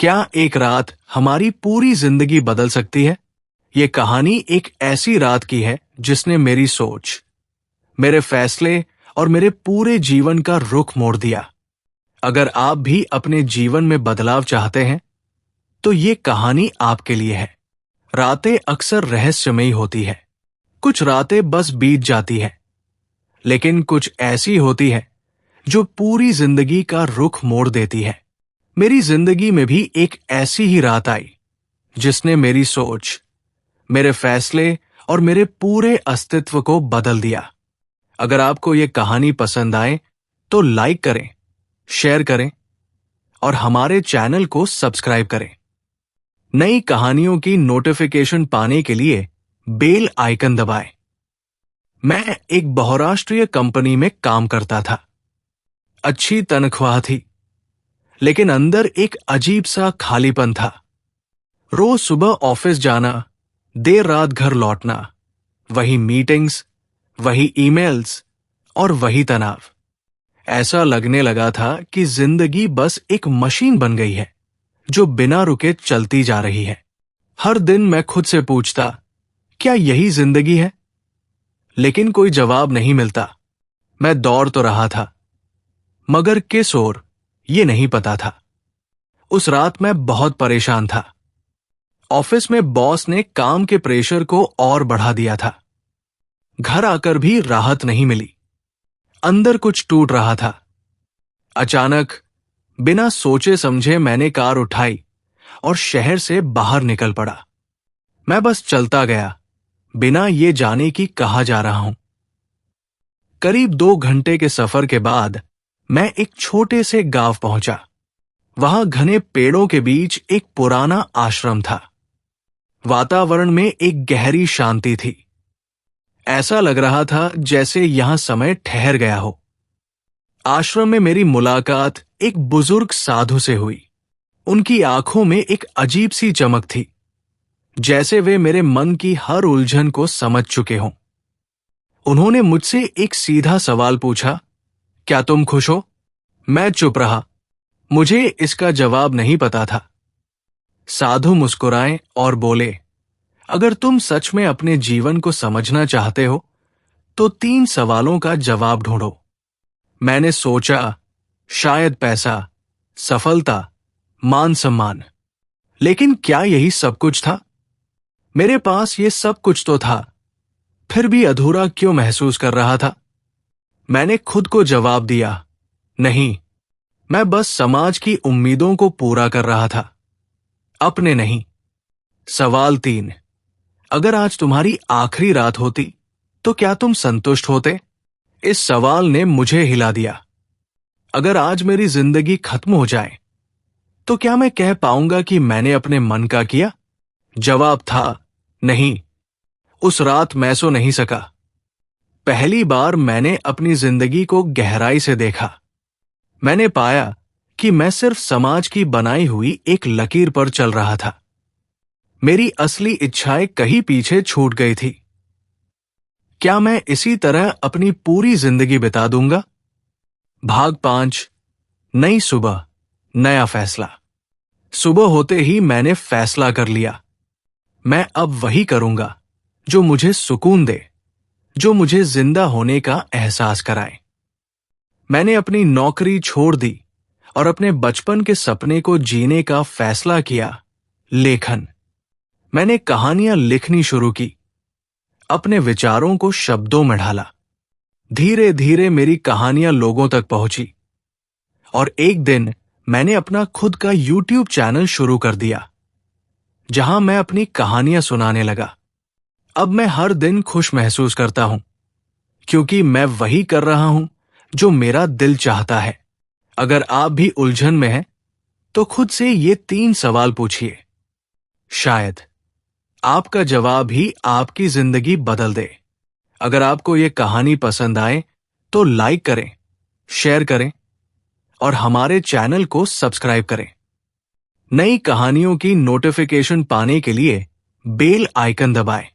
क्या एक रात हमारी पूरी जिंदगी बदल सकती है? ये कहानी एक ऐसी रात की है जिसने मेरी सोच, मेरे फैसले और मेरे पूरे जीवन का रुख मोड़ दिया। अगर आप भी अपने जीवन में बदलाव चाहते हैं, तो ये कहानी आपके लिए है। रातें अक्सर रहस्यमयी होती है। कुछ रातें बस बीत जाती है, लेकिन कुछ ऐसी होती है जो पूरी जिंदगी का रुख मोड़ देती है। मेरी जिंदगी में भी एक ऐसी ही रात आई जिसने मेरी सोच, मेरे फैसले और मेरे पूरे अस्तित्व को बदल दिया। अगर आपको ये कहानी पसंद आए तो लाइक करें, शेयर करें और हमारे चैनल को सब्सक्राइब करें। नई कहानियों की नोटिफिकेशन पाने के लिए बेल आइकन दबाएं। मैं एक बहुराष्ट्रीय कंपनी में काम करता था। अच्छी तनख्वाह थी, लेकिन अंदर एक अजीब सा खालीपन था। रोज सुबह ऑफिस जाना, देर रात घर लौटना, वही मीटिंग्स, वही ईमेल्स और वही तनाव। ऐसा लगने लगा था कि जिंदगी बस एक मशीन बन गई है जो बिना रुके चलती जा रही है। हर दिन मैं खुद से पूछता, क्या यही जिंदगी है? लेकिन कोई जवाब नहीं मिलता। मैं दौड़ तो रहा था, मगर किस ओर ये नहीं पता था। उस रात मैं बहुत परेशान था। ऑफिस में बॉस ने काम के प्रेशर को और बढ़ा दिया था। घर आकर भी राहत नहीं मिली। अंदर कुछ टूट रहा था। अचानक, बिना सोचे समझे मैंने कार उठाई और शहर से बाहर निकल पड़ा। मैं बस चलता गया, बिना ये जाने कि कहाँ जा रहा हूं। करीब 2 घंटे के सफर के बाद मैं एक छोटे से गांव पहुंचा। वहां घने पेड़ों के बीच एक पुराना आश्रम था। वातावरण में एक गहरी शांति थी। ऐसा लग रहा था जैसे यहां समय ठहर गया हो। आश्रम में मेरी मुलाकात एक बुजुर्ग साधु से हुई। उनकी आंखों में एक अजीब सी चमक थी, जैसे वे मेरे मन की हर उलझन को समझ चुके हों। उन्होंने मुझसे एक सीधा सवाल पूछा, क्या तुम खुश हो? मैं चुप रहा। मुझे इसका जवाब नहीं पता था। साधु मुस्कुराए और बोले, अगर तुम सच में अपने जीवन को समझना चाहते हो, तो 3 सवालों का जवाब ढूंढो। मैंने सोचा, शायद पैसा, सफलता, मान सम्मान। लेकिन क्या यही सब कुछ था? मेरे पास ये सब कुछ तो था, फिर भी अधूरा क्यों महसूस कर रहा था? मैंने खुद को जवाब दिया, नहीं, मैं बस समाज की उम्मीदों को पूरा कर रहा था, अपने नहीं। सवाल 3, अगर आज तुम्हारी आखिरी रात होती, तो क्या तुम संतुष्ट होते? इस सवाल ने मुझे हिला दिया। अगर आज मेरी जिंदगी खत्म हो जाए, तो क्या मैं कह पाऊंगा कि मैंने अपने मन का किया? जवाब था, नहीं। उस रात मैं सो नहीं सका। पहली बार मैंने अपनी जिंदगी को गहराई से देखा। मैंने पाया कि मैं सिर्फ समाज की बनाई हुई एक लकीर पर चल रहा था। मेरी असली इच्छाएं कहीं पीछे छूट गई थी। क्या मैं इसी तरह अपनी पूरी जिंदगी बिता दूंगा? भाग 5, नई सुबह, नया फैसला। सुबह होते ही मैंने फैसला कर लिया। मैं अब वही करूंगा जो मुझे सुकून दे, जो मुझे जिंदा होने का एहसास कराए। मैंने अपनी नौकरी छोड़ दी और अपने बचपन के सपने को जीने का फैसला किया, लेखन। मैंने कहानियां लिखनी शुरू की, अपने विचारों को शब्दों में ढाला। धीरे धीरे मेरी कहानियां लोगों तक पहुंची और एक दिन मैंने अपना खुद का YouTube चैनल शुरू कर दिया, जहां मैं अपनी कहानियां सुनाने लगा। अब मैं हर दिन खुश महसूस करता हूं, क्योंकि मैं वही कर रहा हूं जो मेरा दिल चाहता है। अगर आप भी उलझन में हैं, तो खुद से ये 3 सवाल पूछिए। शायद आपका जवाब ही आपकी जिंदगी बदल दे। अगर आपको ये कहानी पसंद आए तो लाइक करें, शेयर करें और हमारे चैनल को सब्सक्राइब करें। नई कहानियों की नोटिफिकेशन पाने के लिए बेल आइकन दबाएं।